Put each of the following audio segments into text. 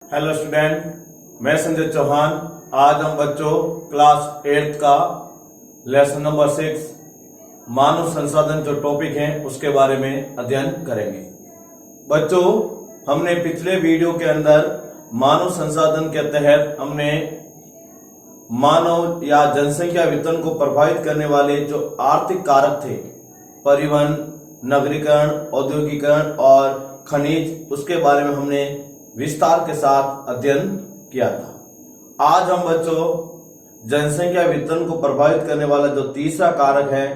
Hello student, मैं संजय चौहान। आज हम बच्चों क्लास 8 का लेसन नंबर 6 मानव संसाधन जो टॉपिक है उसके बारे में अध्ययन करेंगे। बच्चों, हमने पिछले वीडियो के अंदर मानव संसाधन के तहत हमने मानव या जनसंख्या वितरण को प्रभावित करने वाले जो आर्थिक कारक थे, परिवहन, नगरीकरण, औद्योगिकरण और खनिज, उसके बारे में हमने विस्तार के साथ अध्ययन किया था। आज हम बच्चों जनसंख्या वितरण को प्रभावित करने वाला जो तीसरा कारक है,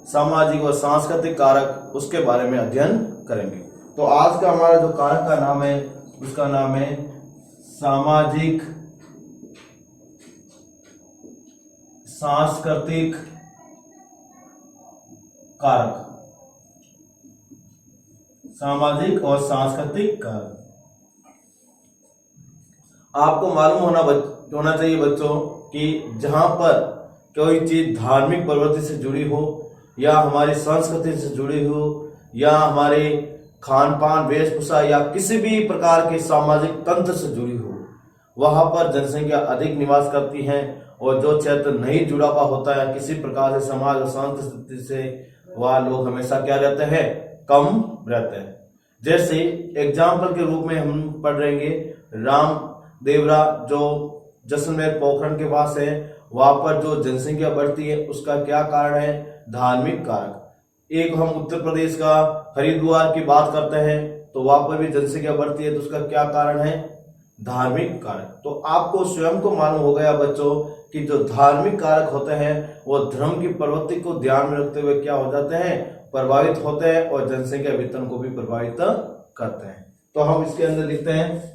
सामाजिक और सांस्कृतिक कारक, उसके बारे में अध्ययन करेंगे। तो आज का हमारा जो कारक का नाम है उसका नाम है सामाजिक सांस्कृतिक कारक। सामाजिक और सांस्कृतिक कारक। आपको मालूम होना चाहिए बच्चों कि जहां पर कोई चीज धार्मिक प्रवृत्ति से जुड़ी हो या हमारी संस्कृति से जुड़ी हो या हमारे खान पान, वेशभूषा या किसी भी प्रकार के सामाजिक तंत्र से जुड़ी हो, वहां पर जनसंख्या अधिक निवास करती है। और जो क्षेत्र नहीं जुड़ा हुआ होता है किसी प्रकार से समाज और संस्कृति से, वह लोग हमेशा क्या रहते हैं, कम रहते हैं। जैसे एग्जाम्पल के रूप में हम पढ़ रहेंगे, राम देवरा जो जैसलमेर पोखरण के पास है, वहां पर जो जनसंख्या बढ़ती है उसका क्या कारण है, धार्मिक कारक। एक हम उत्तर प्रदेश का हरिद्वार की बात करते हैं तो वहां पर भी जनसंख्या बढ़ती है, तो उसका क्या कारण है, धार्मिक कारक। तो आपको स्वयं को मालूम हो गया बच्चों कि जो धार्मिक कारक होते हैं वो धर्म की प्रवृत्ति को ध्यान में रखते हुए क्या हो जाते हैं, प्रभावित होते हैं और जनसंख्या वितरण को भी प्रभावित करते हैं। तो हम इसके अंदर लिखते हैं,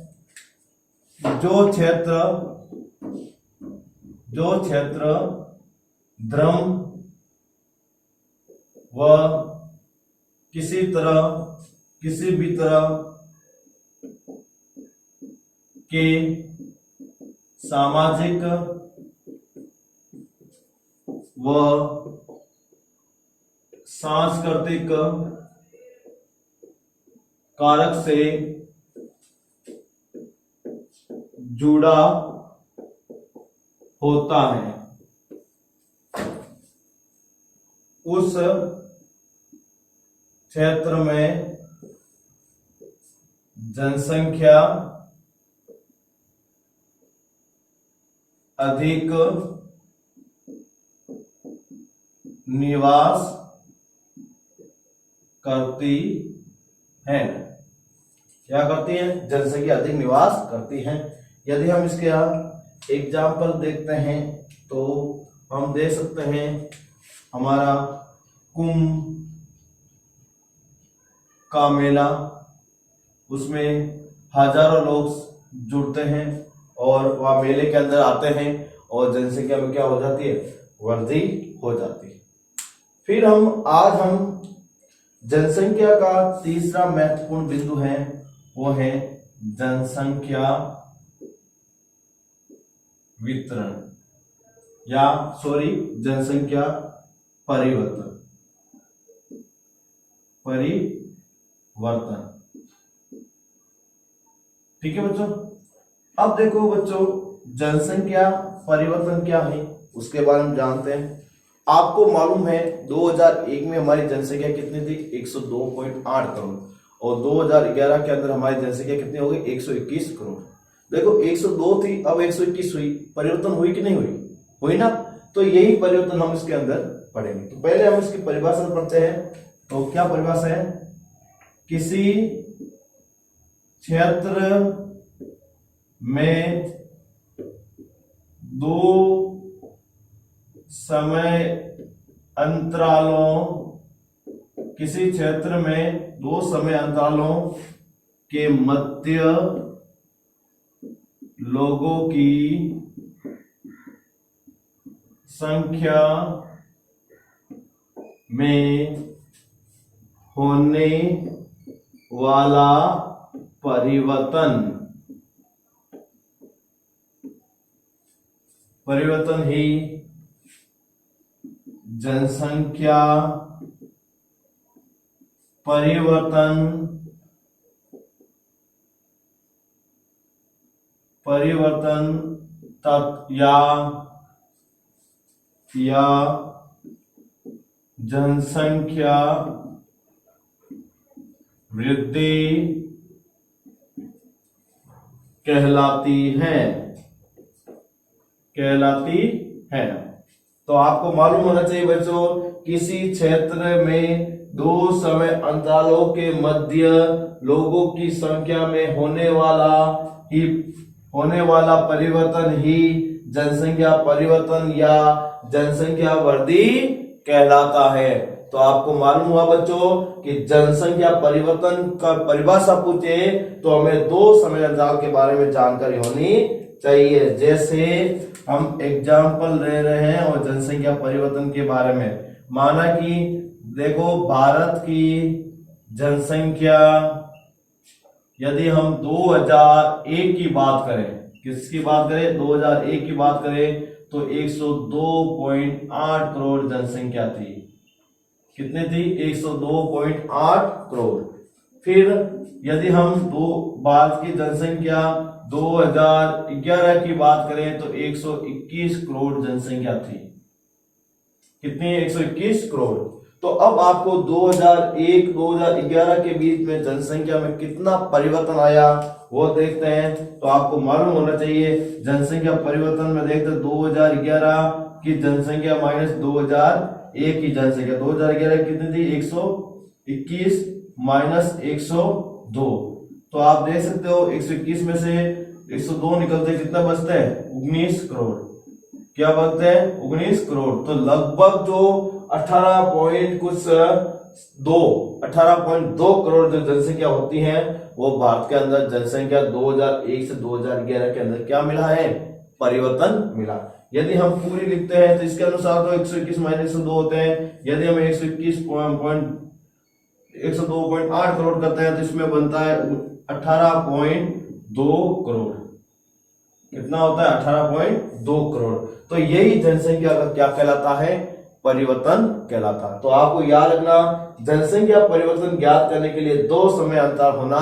जो क्षेत्र धर्म व किसी भी तरह के सामाजिक व सांस्कृतिक कारक से जुड़ा होता है, उस क्षेत्र में जनसंख्या अधिक निवास करती है। क्या करती है, जनसंख्या अधिक निवास करती है। यदि हम इसके एग्जाम्पल देखते हैं तो हम देख सकते हैं, हमारा कुंभ का मेला, उसमें हजारों लोग जुड़ते हैं और वह मेले के अंदर आते हैं और जनसंख्या में क्या हो जाती है, वृद्धि हो जाती है। फिर आज हम जनसंख्या का तीसरा महत्वपूर्ण बिंदु है, वो है जनसंख्या वितरण जनसंख्या परिवर्तन। ठीक है बच्चों। अब देखो बच्चों, जनसंख्या परिवर्तन क्या है उसके बारे में जानते हैं। आपको मालूम है 2001 में हमारी जनसंख्या कितनी थी, 102.8 करोड़, और 2011 के अंदर हमारी जनसंख्या कितनी हो गई, 121 करोड़। देखो 102 थी, अब 121 हुई। परिवर्तन हुई कि नहीं हुई, हुई ना। तो यही परिवर्तन हम इसके अंदर पढ़ेंगे। तो पहले हम इसकी परिभाषा पढ़ते हैं। तो क्या परिभाषा है, किसी क्षेत्र में दो समय अंतरालों के मध्य लोगों की संख्या में होने वाला परिवर्तन ही जनसंख्या परिवर्तन परिवर्तन या जनसंख्या वृद्धि कहलाती है। तो आपको मालूम होना चाहिए बच्चों, किसी क्षेत्र में दो समय अंतरालों के मध्य लोगों की संख्या में होने वाला परिवर्तन ही जनसंख्या परिवर्तन या जनसंख्या वृद्धि कहलाता है। तो आपको मालूम हुआ बच्चों कि जनसंख्या परिवर्तन का परिभाषा पूछे तो हमें दो समय अंतराल के बारे में जानकारी होनी चाहिए। जैसे हम एग्जाम्पल ले रहे हैं और जनसंख्या परिवर्तन के बारे में, माना कि देखो भारत की जनसंख्या यदि हम 2001 की बात करें, किसकी बात करें, 2001 की बात करें तो 102.8 करोड़ जनसंख्या थी। कितनी थी? 102.8 करोड़। फिर यदि हम भारत की जनसंख्या 2011 की बात करें तो 121 करोड़ जनसंख्या थी। कितनी? 121 करोड़। तो अब आपको 2001-2011 के बीच में जनसंख्या में कितना परिवर्तन आया वो देखते हैं। तो आपको मालूम होना चाहिए जनसंख्या परिवर्तन में देखते हैं 2011 की जनसंख्या माइनस 2001 की जनसंख्या। 2011 कितनी थी? 121 माइनस 102। तो आप देख सकते हो 121 में से 102 निकलते हैं, कितना बचता है? 19 करोड़। क्या बचते हैं? 19 करोड़। तो लगभग जो 18.2 करोड़ जो जनसंख्या होती है वो भारत के अंदर जनसंख्या 2001 से 2011 के अंदर क्या मिला है? परिवर्तन मिला। यदि हम पूरी लिखते हैं तो इसके अनुसार तो 121 माइनस 102 होते हैं। यदि हम 102.8 करोड़ करते हैं तो इसमें बनता है 18.2 करोड़। कितना होता है? 18.2 करोड़। तो यही जनसंख्या का क्या कहलाता है? परिवर्तन कहलाता है। तो आपको याद रखना, जनसंख्या परिवर्तन ज्ञात करने के लिए दो समय अंतराल होना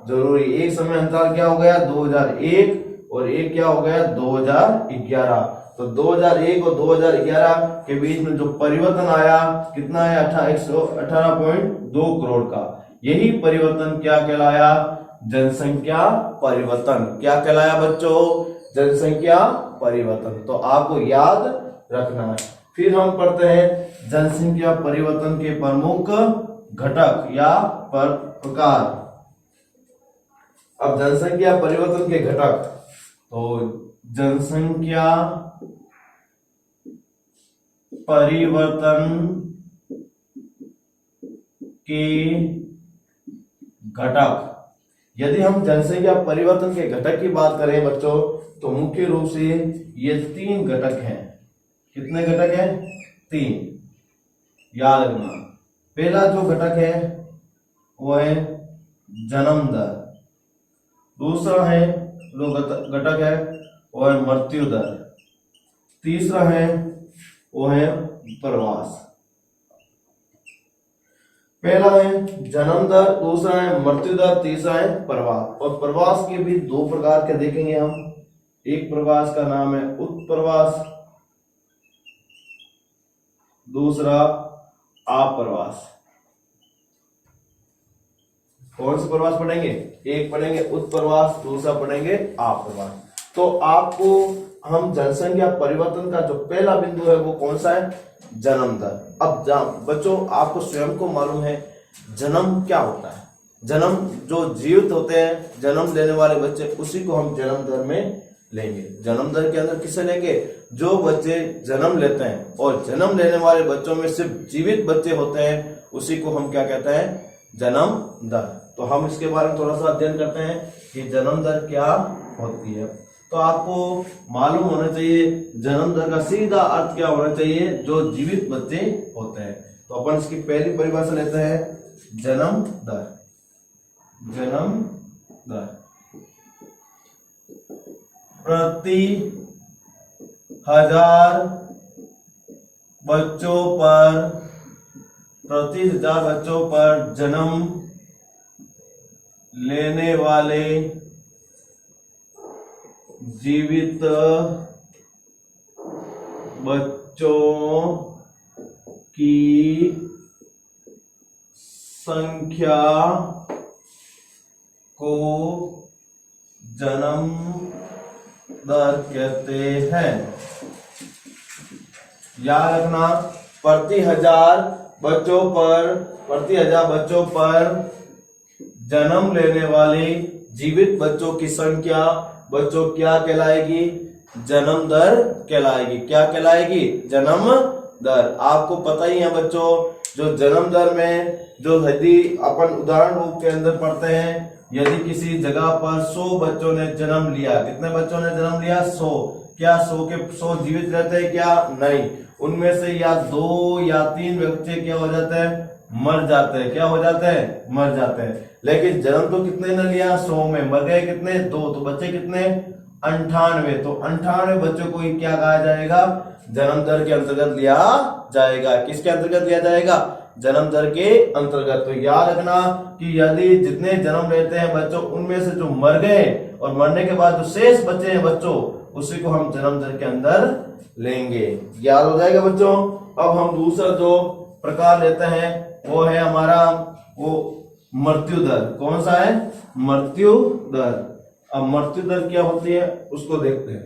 जरूरी। एक समय अंतराल क्या हो गया? 2001 और एक क्या हो गया? 2011। तो 2001 और 2011 के बीच में जो परिवर्तन आया कितना है? 18.2 करोड़ का। यही परिवर्तन क्या कहलाया? जनसंख्या परिवर्तन। क्या कहलाया बच्चों? जनसंख्या परिवर्तन। तो आपको याद रखना है। फिर हम पढ़ते हैं जनसंख्या परिवर्तन के प्रमुख घटक या प्रकार। अब जनसंख्या परिवर्तन के घटक, तो जनसंख्या परिवर्तन के घटक, यदि हम जनसंख्या परिवर्तन के घटक की बात करें बच्चों तो मुख्य रूप से ये 3 घटक हैं। कितने घटक हैं? 3। याद रखना। पहला जो घटक है वो है जन्म दर। दूसरा है जो घटक है वो है मृत्यु दर। तीसरा है वो है प्रवास। पहला है जन्म दर, दूसरा है मृत्यु दर, तीसरा है प्रवास। और प्रवास के भी 2 प्रकार के देखेंगे हम। एक प्रवास का नाम है उत्प्रवास, दूसरा आप्रवास। कौन सा प्रवास पढ़ेंगे? एक पढ़ेंगे उत्प्रवास, दूसरा पढ़ेंगे आप्रवास। तो आपको हम जनसंख्या परिवर्तन का जो पहला बिंदु है वो कौन सा है? जन्म दर। अब बच्चों आपको स्वयं को मालूम है जन्म क्या होता है। जन्म जो जीवित होते हैं, जन्म लेने वाले बच्चे, उसी को हम जन्म दर में लेंगे। जन्म दर के अंदर किसे लेंगे? जो बच्चे जन्म लेते हैं, और जन्म लेने वाले बच्चों में सिर्फ जीवित बच्चे होते हैं, उसी को हम क्या कहते हैं? जन्म दर। तो हम इसके बारे में थोड़ा सा अध्ययन करते हैं कि जन्म दर क्या होती है। तो आपको मालूम होना चाहिए जन्म दर का सीधा अर्थ क्या होना चाहिए? जो जीवित बच्चे होते हैं। तो अपन इसकी पहली परिभाषा लेते हैं, जन्म दर। जन्म दर प्रति 1000 बच्चों पर जन्म लेने वाले जीवित बच्चों की संख्या को जन्म दर कहते हैं। याद रखना, प्रति हजार बच्चों पर जन्म लेने वाले जीवित बच्चों की संख्या बच्चों क्या कहलाएगी? जन्म दर कहलाएगी। क्या कहलाएगी? जन्म दर। आपको पता ही है बच्चों, जो जन्म दर में जो यदि अपन उदाहरण रूप के अंदर पढ़ते हैं, यदि किसी जगह पर 100 बच्चों ने जन्म लिया, कितने बच्चों ने जन्म लिया? 100। क्या 100 के 100 जीवित रहते हैं क्या? नहीं, उनमें से या 2 या 3 बच्चे क्या हो जाते हैं? मर जाते हैं। क्या हो जाते हैं? मर जाते हैं। लेकिन जन्म तो कितने ने लिया? 100 में। मर गए कितने? 2। तो बच्चे कितने? 98। तो 98 बच्चों को क्या कहा जाएगा? जन्म दर के अंतर्गत लिया जाएगा। किसके अंतर्गत लिया जाएगा? जन्म दर के अंतर्गत। तो याद रखना कि यदि जितने जन्म लेते हैं बच्चों, उनमें से जो मर गए और मरने के बाद जो शेष बचे हैं बच्चों, उसी को हम जन्म दर के अंदर लेंगे। याद हो जाएगा बच्चों। अब हम दूसरा जो प्रकार लेते हैं वो है हमारा मृत्यु दर। कौन सा है? मृत्यु दर। अब मृत्यु दर क्या होती है उसको देखते हैं।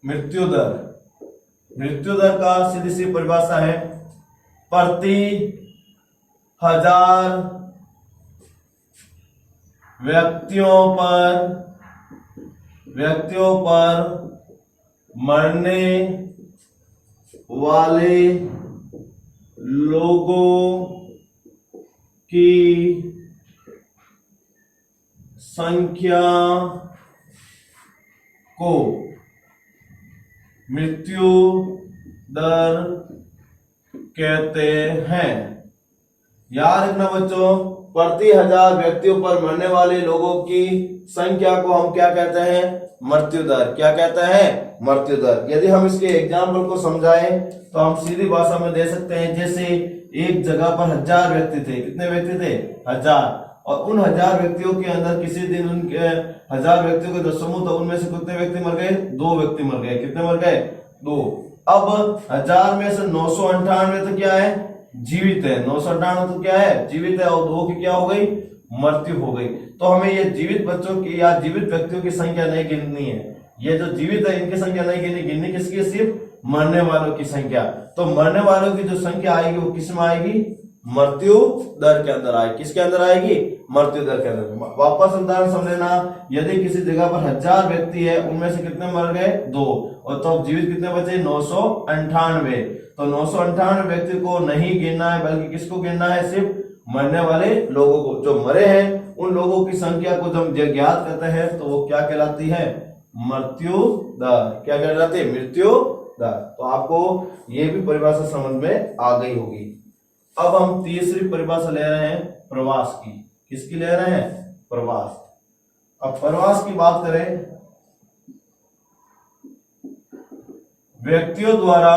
मृत्यु दर का सीधी सी परिभाषा है, प्रति 1000 व्यक्तियों पर मरने वाले लोगों की संख्या को मृत्यु दर कहते हैं। याद रखना बच्चों, प्रति 1000 व्यक्तियों पर मरने वाले लोगों की संख्या को हम क्या कहते हैं? मृत्यु दर। क्या कहते हैं? मृत्यु दर। यदि हम इसके एग्जाम्पल को समझाएं तो हम सीधी भाषा में दे सकते हैं। जैसे एक जगह पर 1000 व्यक्ति थे। कितने व्यक्ति थे? 1000। और उन 1000 व्यक्तियों के अंदर किसी दिन उनके 1000 व्यक्तियों के 10 समूह, तो उनमें से कितने व्यक्ति मर गए? 2 व्यक्ति मर गए। कितने मर गए? 2। अब 1000 में से 998 तो क्या है? जीवित है। 998 तो क्या है? जीवित है। और 2 की क्या हो गई? मृत्यु हो गई। तो हमें ये जीवित बच्चों की या जीवित व्यक्तियों की संख्या नहीं गिननी है। ये जो जीवित है इनकी संख्या नहीं गिननी किसकी? सिर्फ मरने वालों की संख्या। तो मरने वालों की जो संख्या आएगी वो किस में आएगी? मृत्यु दर के अंदर आएगी। किसके अंदर आएगी? मृत्यु दर के अंदर। वापस उदाहरण समझ लेना, यदि किसी जगह पर 1000 व्यक्ति है, उनमें से कितने मर गए? 2। और तो जीवित कितने बचे? 998। तो 998 व्यक्ति को नहीं गिनना है, बल्कि किसको गिनना है? सिर्फ मरने वाले लोगों को। जो मरे हैं उन लोगों की संख्या को जब ज्ञात करते हैं तो वो क्या कहलाती है? मृत्यु दर। क्या कहलाती है? मृत्यु दर। तो आपको ये भी परिभाषा समझ में आ गई होगी। अब हम तीसरी परिभाषा ले रहे हैं प्रवास की। किसकी ले रहे हैं? प्रवास। अब प्रवास की बात करें, व्यक्तियों द्वारा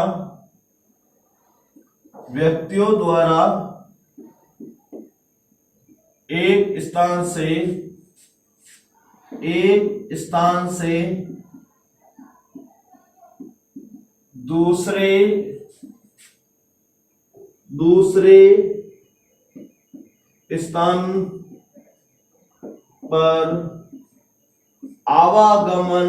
एक स्थान से दूसरे स्थान पर आवागमन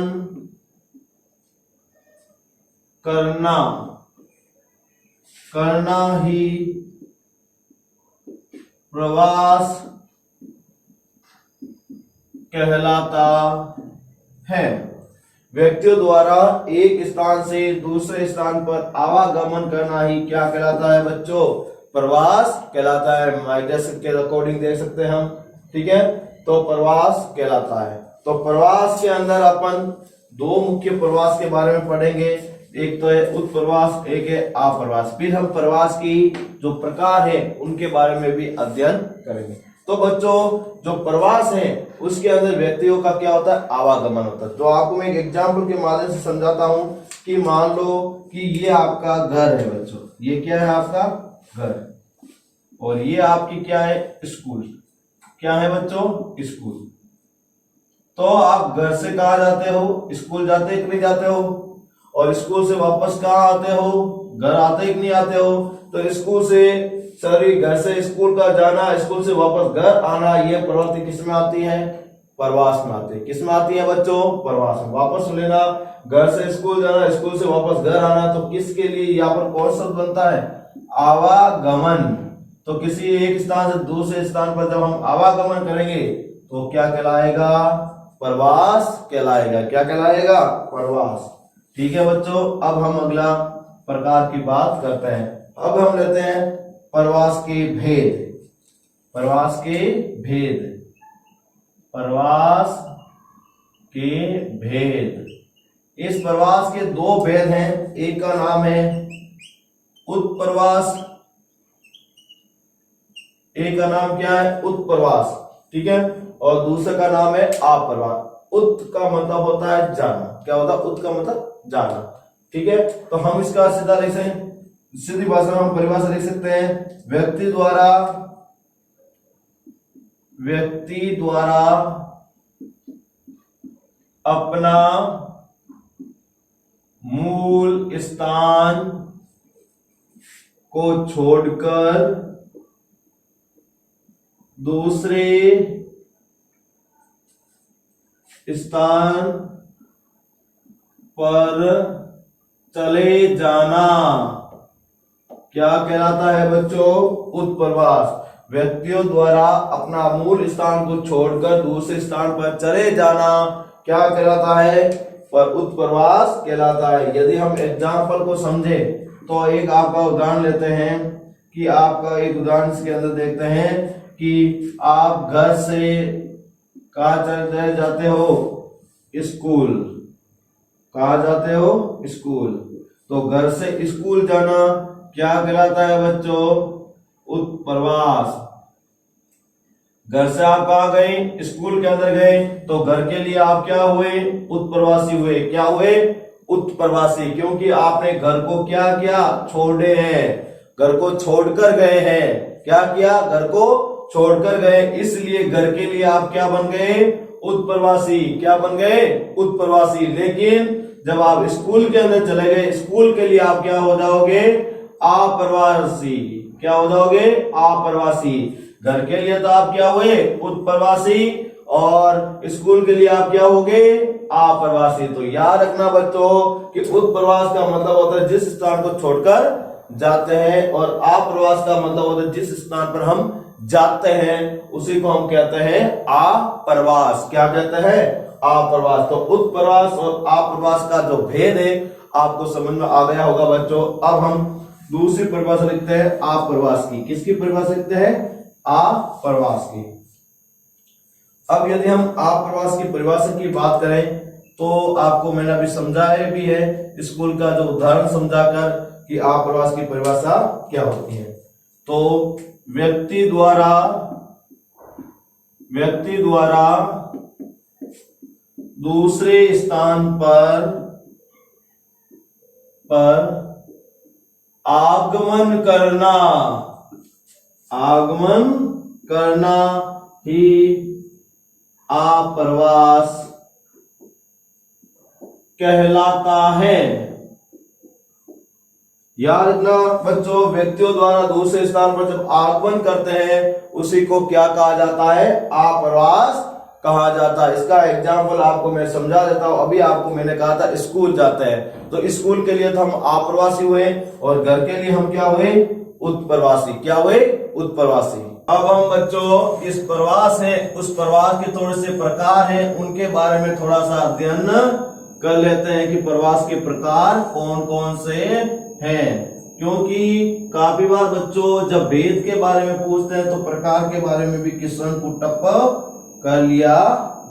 करना ही प्रवास कहलाता है। व्यक्तियों द्वारा एक स्थान से दूसरे स्थान पर आवागमन करना ही क्या कहलाता है बच्चों? प्रवास कहलाता है। माइग्रेशन के अकॉर्डिंग देख सकते हैं हम। ठीक है, तो प्रवास कहलाता है। तो प्रवास के अंदर अपन 2 मुख्य प्रवास के बारे में पढ़ेंगे। एक तो है उत्प्रवास, एक है अप्रवास। फिर हम प्रवास की जो प्रकार है उनके बारे में भी अध्ययन करेंगे। तो बच्चों, जो प्रवास है उसके अंदर व्यक्तियों का क्या होता है? आवागमन होता है। तो आपको मैं एक एग्जाम्पल के माध्यम से समझाता हूं कि मान लो कि ये आपका घर है बच्चों। ये क्या है? आपका घर। और ये आपकी क्या है? स्कूल। क्या है बच्चों? स्कूल। तो आप घर से कहाँ जाते हो, स्कूल जाते कि नहीं जाते हो, और स्कूल से वापस कहाँ आते हो, घर आते कि नहीं आते हो। तो स्कूल से घर से स्कूल का जाना, स्कूल से वापस घर आना, ये प्रवृत्ति किस में आती है, प्रवास में आती है। किस में आती है बच्चों, प्रवास में। वापस लेना, घर से स्कूल जाना, स्कूल से वापस घर आना, तो किसके लिए यहाँ पर कौन शब्द बनता है, आवागमन। तो किसी एक स्थान से दूसरे स्थान पर जब हम आवागमन करेंगे तो क्या कहलाएगा, प्रवास कहलाएगा। क्या कहलाएगा, प्रवास। ठीक है बच्चों, अब हम अगला प्रकार की बात करते हैं। अब हम लेते हैं प्रवास के भेद। प्रवास के भेद, प्रवास के भेद। इस प्रवास के दो भेद हैं। एक का नाम है उत्प्रवास, एक का नाम क्या है, उत्प्रवास। ठीक है, और दूसरे का नाम है आप्रवास। उत का मतलब होता है जाना। क्या होता है, उत का मतलब जाना। ठीक है, तो हम इसका सीधा लिख सकते हैं, सीधी भाषा में हम परिभाषा लिख सकते हैं, व्यक्ति द्वारा अपना मूल स्थान को छोड़कर दूसरे स्थान पर चले जाना क्या कहलाता है बच्चों, उत्प्रवास। व्यक्तियों द्वारा अपना मूल स्थान को छोड़कर दूसरे स्थान पर चले जाना क्या कहलाता है, पर उत्प्रवास कहलाता है। यदि हम एग्जाम्पल को समझे तो एक आपका उदाहरण लेते हैं कि आपका एक उदाहरण इसके अंदर देखते हैं कि आप घर से कहाँ चले जाते हो, स्कूल। कहाँ जाते हो, स्कूल। तो घर से स्कूल जाना क्या कहलाता है बच्चों, उत्प्रवास। घर से आप कहाँ गए, स्कूल के अंदर गए, तो घर के लिए आप क्या हुए, उत्प्रवासी हुए। क्या हुए, उत्प्रवासी, क्योंकि आपने घर को क्या किया, छोड़े हैं, घर को छोड़कर गए हैं। क्या किया, घर को छोड़कर गए, इसलिए घर के लिए आप क्या बन गए, उत्प्रवासी। क्या बन गए, उत्प्रवासी। लेकिन जब आप स्कूल के अंदर चले गए, स्कूल के लिए आप क्या हो जाओगे, अप्रवासी। क्या हो जाओगे, अप्रवासी। घर के लिए तो आप क्या हुए, उत्प्रवासी, और स्कूल के लिए आप क्या होगे, अप्रवासी। तो याद रखना बच्चों कि उत्प्रवास का मतलब होता है जिस स्थान को छोड़कर जाते हैं, और अप्रवास का मतलब होता है जिस स्थान पर हम जाते हैं उसी को हम कहते हैं अप्रवास। क्या कहते हैं, अप्रवास। तो उत्प्रवास और अप्रवास का जो भेद है आपको समझ में आ गया होगा बच्चों। अब हम दूसरी परिभाषा लिखते हैं अप्रवास की। किसकी परिभाषा लिखते हैं, अप्रवास की। अब यदि हम अप्रवास की परिभाषा की बात करें तो आपको मैंने अभी समझाया भी है स्कूल का जो उदाहरण समझाकर कि अप्रवास की परिभाषा क्या होती है। तो व्यक्ति द्वारा दूसरे स्थान पर आगमन करना ही अप्रवास कहलाता है। याद रखना बच्चों, व्यक्तियों द्वारा दूसरे स्थान पर जब आगमन करते हैं उसी को क्या कहा जाता है, अप्रवास कहा जाता है। इसका एग्जाम्पल आपको मैं समझा देता हूं। अभी आपको मैंने कहा था स्कूल जाते हैं, तो स्कूल के लिए तो हम अप्रवासी हुए, और घर के लिए हम क्या हुए, उत्प्रवासी। क्या हुए, उत्प्रवासी। अब हम बच्चों इस प्रवास है, उस प्रवास के थोड़े से प्रकार हैं, उनके बारे में थोड़ा सा अध्ययन कर लेते हैं कि प्रवास के प्रकार कौन कौन से हैं। क्योंकि काफी बार बच्चों जब भेद के बारे में पूछते हैं तो प्रकार के बारे में भी क्वेश्चन पुटअप कर लिया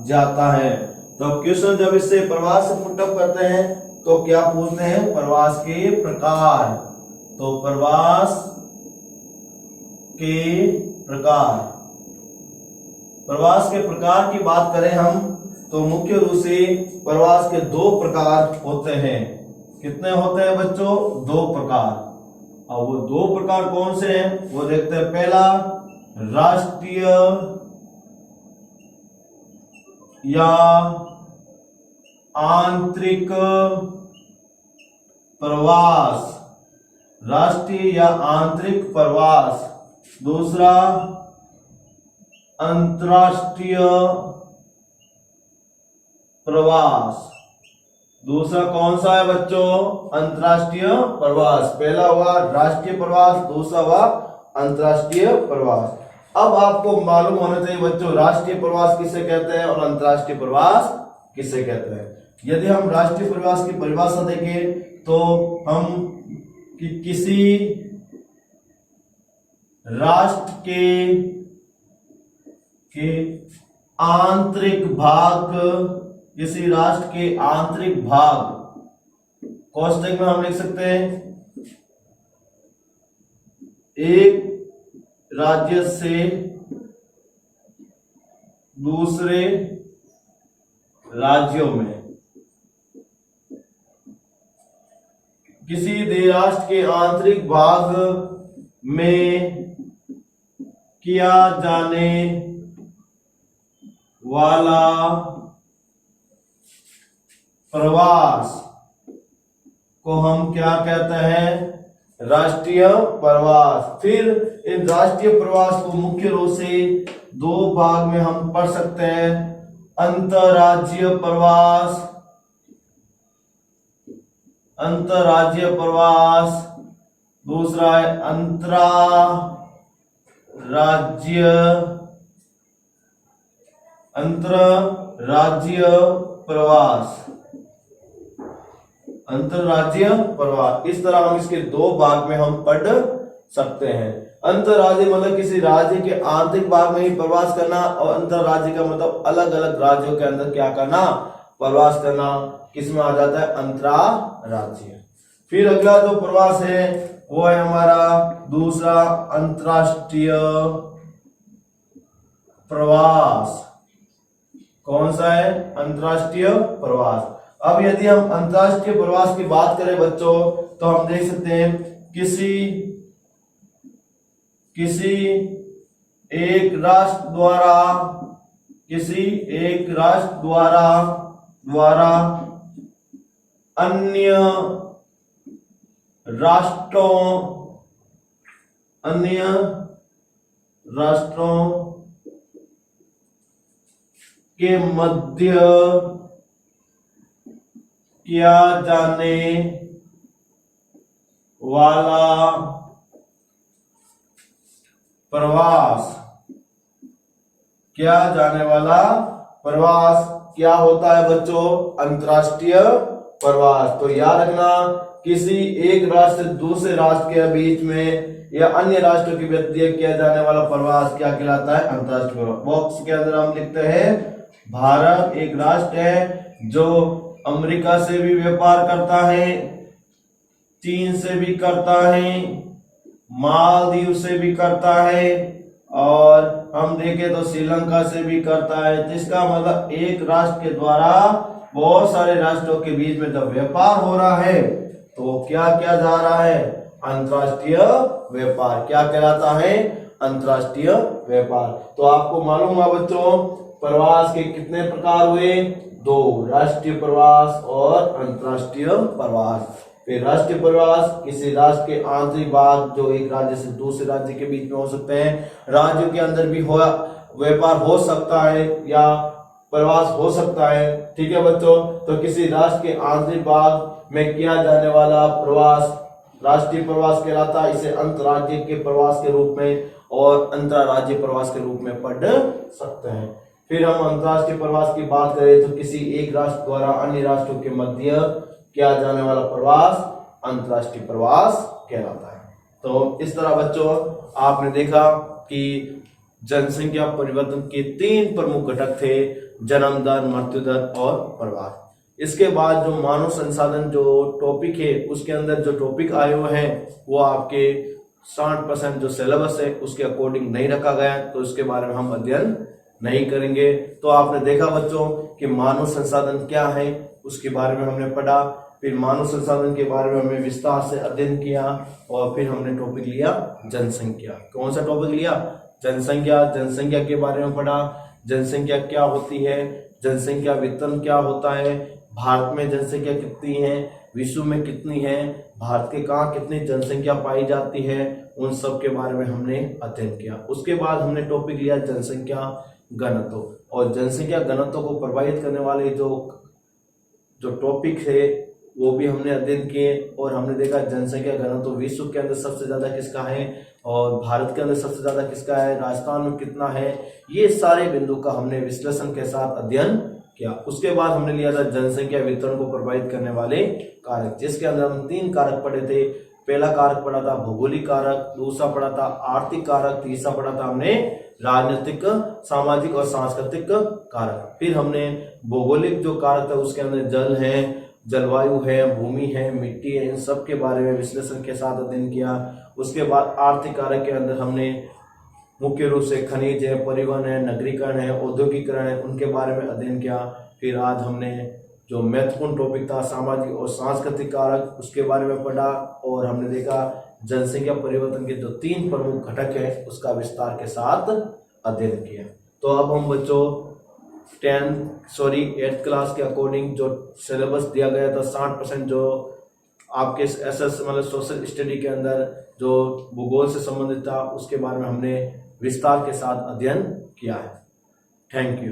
जाता है। तो क्वेश्चन जब इससे प्रवास से पुटअप करते हैं तो क्या पूछते हैं, प्रवास के प्रकार। तो प्रवास के प्रकार, प्रवास के प्रकार की बात करें हम तो मुख्य रूप से प्रवास के दो प्रकार होते हैं। कितने होते हैं बच्चों, दो प्रकार। अब वो दो प्रकार कौन से हैं वो देखते हैं। पहला या आंतरिक प्रवास, राष्ट्रीय या आंतरिक प्रवास। दूसरा अंतरराष्ट्रीय प्रवास। दूसरा कौन सा है बच्चों? अंतरराष्ट्रीय प्रवास। पहला हुआ राष्ट्रीय प्रवास, दूसरा हुआ अंतरराष्ट्रीय प्रवास। अब आपको मालूम होना चाहिए बच्चों राष्ट्रीय प्रवास किसे कहते हैं और अंतरराष्ट्रीय प्रवास किसे कहते हैं। यदि हम राष्ट्रीय प्रवास की परिभाषा देखें तो हम किसी राष्ट्र के आंतरिक भाग, किसी राष्ट्र के आंतरिक भाग कोष्टक में हम लिख सकते हैं एक राज्य से दूसरे राज्यों में, किसी देश राष्ट्र के आंतरिक भाग में किया जाने वाला प्रवास को हम क्या कहते हैं? राष्ट्रीय प्रवास। फिर इन राष्ट्रीय प्रवास को मुख्य रूप से दो भाग में हम पढ़ सकते हैं। अंतरराज्यीय प्रवास, अंतरराज्यीय प्रवास। दूसरा है अंतरराज्यीय प्रवास, अंतरराज्यीय प्रवास। इस तरह हम इसके दो भाग में हम पढ़ सकते हैं। अंतरराज्यीय मतलब किसी राज्य के आंतरिक भाग में ही प्रवास करना, और अंतरराज्य का मतलब अलग अलग राज्यों के अंदर क्या करना? प्रवास करना। किसमें आ जाता है? अंतरराज्यीय। फिर अगला जो प्रवास है वो है हमारा दूसरा अंतरराष्ट्रीय प्रवास। कौन सा है? अंतरराष्ट्रीय प्रवास। अब यदि हम अंतरराष्ट्रीय प्रवास की बात करें बच्चों तो हम देख सकते हैं किसी एक राष्ट्र द्वारा अन्य राष्ट्रों के मध्य किया जाने वाला प्रवास, क्या होता है बच्चों? अंतरराष्ट्रीय प्रवास। तो याद रखना किसी एक राष्ट्र से दूसरे राष्ट्र के बीच में या अन्य राष्ट्रों के मध्य किया जाने वाला प्रवास क्या कहलाता है? अंतरराष्ट्रीय प्रवास। बॉक्स के अंदर हम लिखते हैं भारत एक राष्ट्र है जो अमेरिका से भी व्यापार करता है, चीन से भी करता है, मालदीव से भी करता है, और हम देखें तो श्रीलंका से भी करता है। तो इसका मतलब एक राष्ट्र के द्वारा बहुत सारे राष्ट्रों के बीच में जब व्यापार हो रहा है तो क्या किया जा रहा है? अंतरराष्ट्रीय व्यापार। क्या कहलाता है? अंतरराष्ट्रीय व्यापार। तो आपको मालूम हुआ बच्चों प्रवास के कितने प्रकार हुए? दो, राष्ट्रीय प्रवास और अंतरराष्ट्रीय प्रवास। फिर राष्ट्रीय प्रवास किसी राष्ट्र के आंतरिक भाग जो एक राज्य से दूसरे राज्य के बीच में हो सकते हैं, राज्यों के अंदर भी व्यापार हो सकता है या प्रवास हो सकता है। ठीक है बच्चों, तो किसी राष्ट्र के आंतरिक भाग में किया जाने वाला प्रवास राष्ट्रीय प्रवास कहलाता है। इसे अंतरराज्य के प्रवास के रूप में और अंतरराज्य प्रवास के रूप में पढ़ सकते हैं। फिर हम अंतरराष्ट्रीय प्रवास की बात करें तो किसी एक राष्ट्र द्वारा अन्य राष्ट्रों के मध्य किया जाने वाला प्रवास अंतरराष्ट्रीय प्रवास कहलाता है। तो इस तरह बच्चों आपने देखा कि जनसंख्या परिवर्तन के 3 प्रमुख घटक थे, जन्म दर, मृत्यु दर और प्रवास। इसके बाद जो मानव संसाधन जो टॉपिक है उसके अंदर जो टॉपिक आए हुए हैं वो आपके 60% जो सिलेबस है उसके अकॉर्डिंग नहीं रखा गया, तो इसके बारे में हम अध्ययन नहीं करेंगे। तो आपने देखा बच्चों कि मानव संसाधन क्या है उसके बारे में हमने पढ़ा, फिर मानव संसाधन के बारे में हमने विस्तार से अध्ययन किया, और फिर हमने टॉपिक लिया जनसंख्या। कौन सा टॉपिक लिया? जनसंख्या। जनसंख्या के बारे में पढ़ा, जनसंख्या क्या होती है, जनसंख्या वितरण क्या होता है, भारत में जनसंख्या कितनी है, विश्व में कितनी है, भारत के कहाँ कितनी जनसंख्या पाई जाती है, उन सब के बारे में हमने अध्ययन किया। उसके बाद हमने टॉपिक लिया जनसंख्या घनत्व, और जनसंख्या घनत्व को प्रभावित करने वाले जो टॉपिक है वो भी हमने अध्ययन किए, और हमने देखा जनसंख्या घनत्व विश्व के अंदर सबसे ज्यादा किसका है और भारत के अंदर सबसे ज्यादा किसका है, राजस्थान में कितना है, ये सारे बिंदु का हमने विश्लेषण के साथ अध्ययन किया। उसके बाद हमने लिया था जनसंख्या वितरण को प्रभावित करने वाले कारक, जिसके अंदर हम 3 कारक पढ़े थे। पहला कारक पढ़ा था भौगोलिक कारक, दूसरा पढ़ा था आर्थिक कारक, तीसरा पढ़ा था हमने राजनीतिक, सामाजिक और सांस्कृतिक कारक। फिर हमने भौगोलिक जो कारक था उसके अंदर जल है, जलवायु है, भूमि है, मिट्टी है, इन सब के बारे में विश्लेषण के साथ अध्ययन किया। उसके बाद आर्थिक कारक के अंदर हमने मुख्य रूप से खनिज है, परिवहन है, नगरीकरण है, औद्योगिकरण है, उनके बारे में अध्ययन किया। फिर आज हमने जो महत्वपूर्ण टॉपिक था सामाजिक और सांस्कृतिक कारक, उसके बारे में पढ़ा, और हमने देखा जनसंख्या परिवर्तन के जो 3 प्रमुख घटक है उसका विस्तार के साथ अध्ययन किया। तो अब हम बच्चों 8th क्लास के अकॉर्डिंग जो सिलेबस दिया गया था 60% जो आपके एसएस मतलब सोशल स्टडी के अंदर जो भूगोल से संबंधित था उसके बारे में हमने विस्तार के साथ अध्ययन किया है। Thank you.